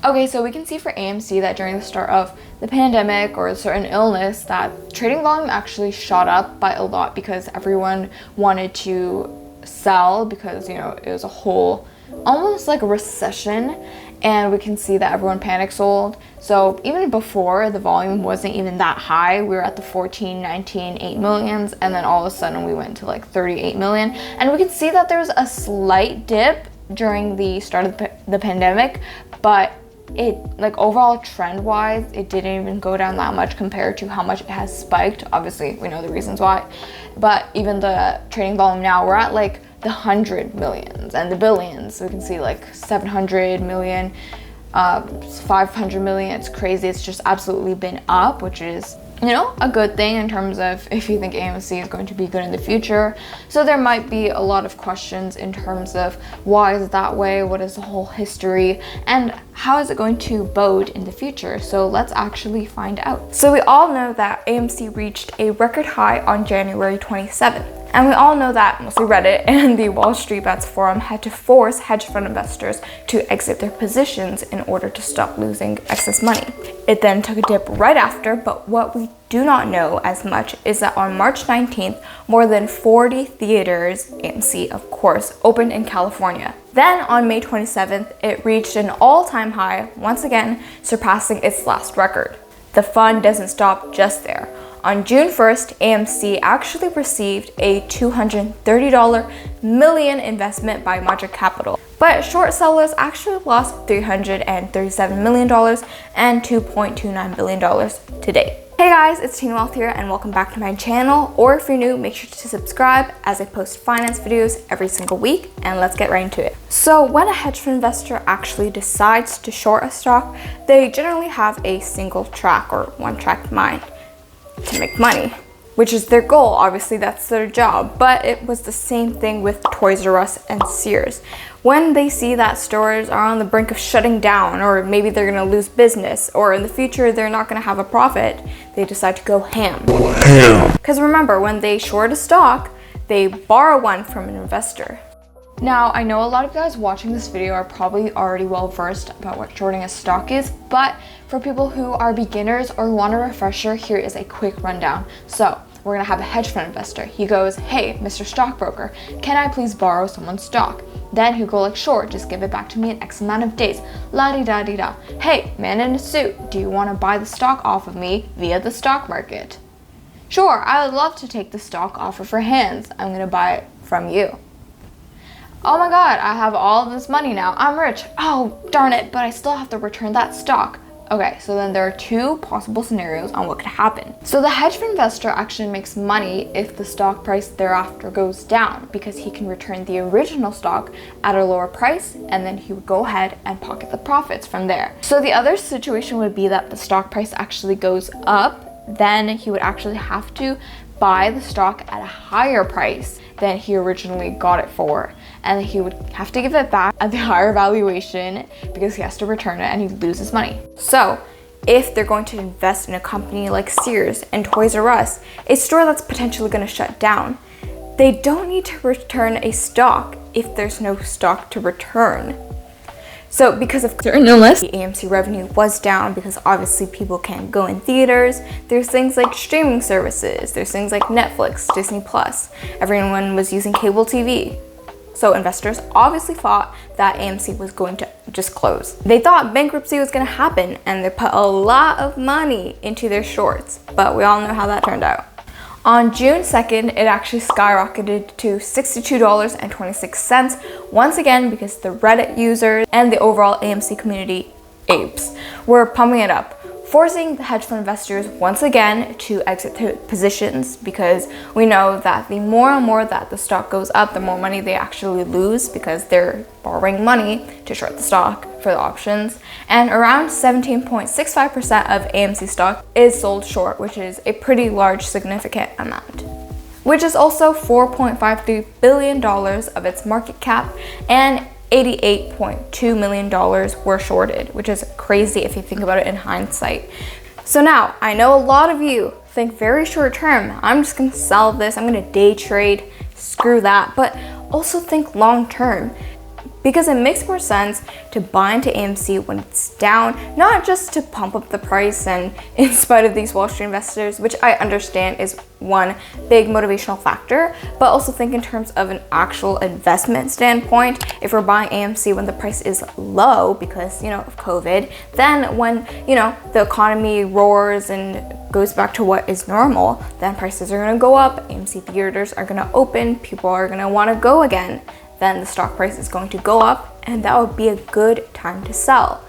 Okay, so we can see for AMC that during the start of the pandemic or a certain illness that trading volume actually shot up by a lot because everyone wanted to sell because, you know, it was a whole, almost like a recession, and we can see that everyone panic sold. So even before, the volume wasn't even that high. We were at the 14, 19, 8 millions, and then all of a sudden we went to like 38 million. And we can see that there's a slight dip during the start of the pandemic, but it, like, overall trend wise, it didn't even go down that much compared to how much it has spiked. Obviously we know the reasons why, but even the trading volume now, we're at like the 100 millions and the billions. So we can see like 700 million, 500 million. It's crazy. It's just absolutely been up, which is, you know, a good thing in terms of if you think AMC is going to be good in the future. So there might be a lot of questions in terms of why is it that way, what is the whole history, and how is it going to bode in the future. So let's actually find out. So we all know that AMC reached a record high on January 27th. And we all know that mostly Reddit and the Wall Street Bets forum had to force hedge fund investors to exit their positions in order to stop losing excess money. It then took a dip right after, but what we do not know as much is that on March 19th, more than 40 theaters, AMC of course, opened in California. Then on May 27th, it reached an all-time high, once again surpassing its last record. The fun doesn't stop just there. On June 1st, AMC actually received a $230 million investment by Magic Capital, but short sellers actually lost $337 million and $2.29 billion today. Hey guys, it's Tina Wealth here and welcome back to my channel, or if you're new, make sure to subscribe as I post finance videos every single week, and let's get right into it. So when a hedge fund investor actually decides to short a stock, they generally have a single track or one track mind to make money, which is their goal. Obviously that's their job, but it was the same thing with Toys R Us and Sears. When they see that stores are on the brink of shutting down, or maybe they're gonna lose business, or in the future they're not gonna have a profit, they decide to go ham. Because remember, when they short a stock, they borrow one from an investor. Now, I know a lot of you guys watching this video are probably already well versed about what shorting a stock is, but for people who are beginners or want a refresher, here is a quick rundown. So we're gonna have a hedge fund investor. He goes, hey, Mr. Stockbroker, can I please borrow someone's stock? Then he'll go like, sure, just give it back to me in X amount of days. La-di-da-di-da. Hey, man in a suit, do you wanna buy the stock off of me via the stock market? Sure, I would love to take the stock offer for hands. I'm gonna buy it from you. Oh my God, I have all of this money now. I'm rich. Oh, darn it, but I still have to return that stock. Okay, so then there are two possible scenarios on what could happen. So the hedge fund investor actually makes money if the stock price thereafter goes down, because he can return the original stock at a lower price, and then he would go ahead and pocket the profits from there. So the other situation would be that the stock price actually goes up, then he would actually have to buy the stock at a higher price than he originally got it for, and he would have to give it back at the higher valuation because he has to return it and he loses money. So if they're going to invest in a company like Sears and Toys R Us, a store that's potentially going to shut down, they don't need to return a stock if there's no stock to return. So because of certain illness, the AMC revenue was down because obviously people can't go in theaters. There's things like streaming services. There's things like Netflix, Disney Plus. Everyone was using cable TV. So investors obviously thought that AMC was going to just close. They thought bankruptcy was going to happen, and they put a lot of money into their shorts, but we all know how that turned out. On June 2nd, it actually skyrocketed to $62.26, once again because the Reddit users and the overall AMC community apes were pumping it up, forcing the hedge fund investors once again to exit their positions, because we know that the more and more that the stock goes up, the more money they actually lose because they're borrowing money to short the stock for the options. And around 17.65% of AMC stock is sold short, which is a pretty large significant amount, which is also $4.53 billion of its market cap, and $88.2 million were shorted, which is crazy if you think about it in hindsight. So now, I know a lot of you think very short term, I'm just gonna sell this, I'm gonna day trade, screw that, but also think long term. because it makes more sense to buy into AMC when it's down, not just to pump up the price and in spite of these Wall Street investors, which I understand is one big motivational factor, but also think in terms of an actual investment standpoint. If we're buying AMC when the price is low because, you know, of COVID, then when, you know, the economy roars and goes back to what is normal, then prices are gonna go up, AMC theaters are gonna open, people are gonna wanna go again. Then the stock price is going to go up, and that would be a good time to sell.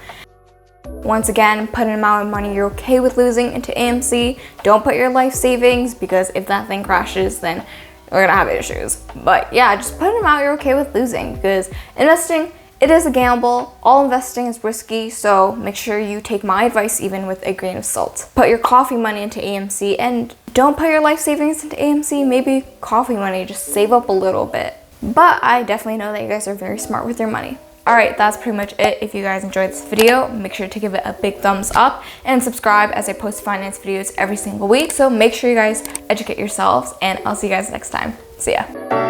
Once again, put an amount of money you're okay with losing into AMC. Don't put your life savings, because if that thing crashes, then we're gonna have issues. But yeah, just put an amount you're okay with losing, because investing, it is a gamble. All investing is risky, so make sure you take my advice even with a grain of salt. Put your coffee money into AMC, and don't put your life savings into AMC. Maybe coffee money, just save up a little bit. But I definitely know that you guys are very smart with your money. Alright, that's pretty much it. If you guys enjoyed this video, make sure to give it a big thumbs up and subscribe, as I post finance videos every single week. So make sure you guys educate yourselves, and I'll see you guys next time. See ya.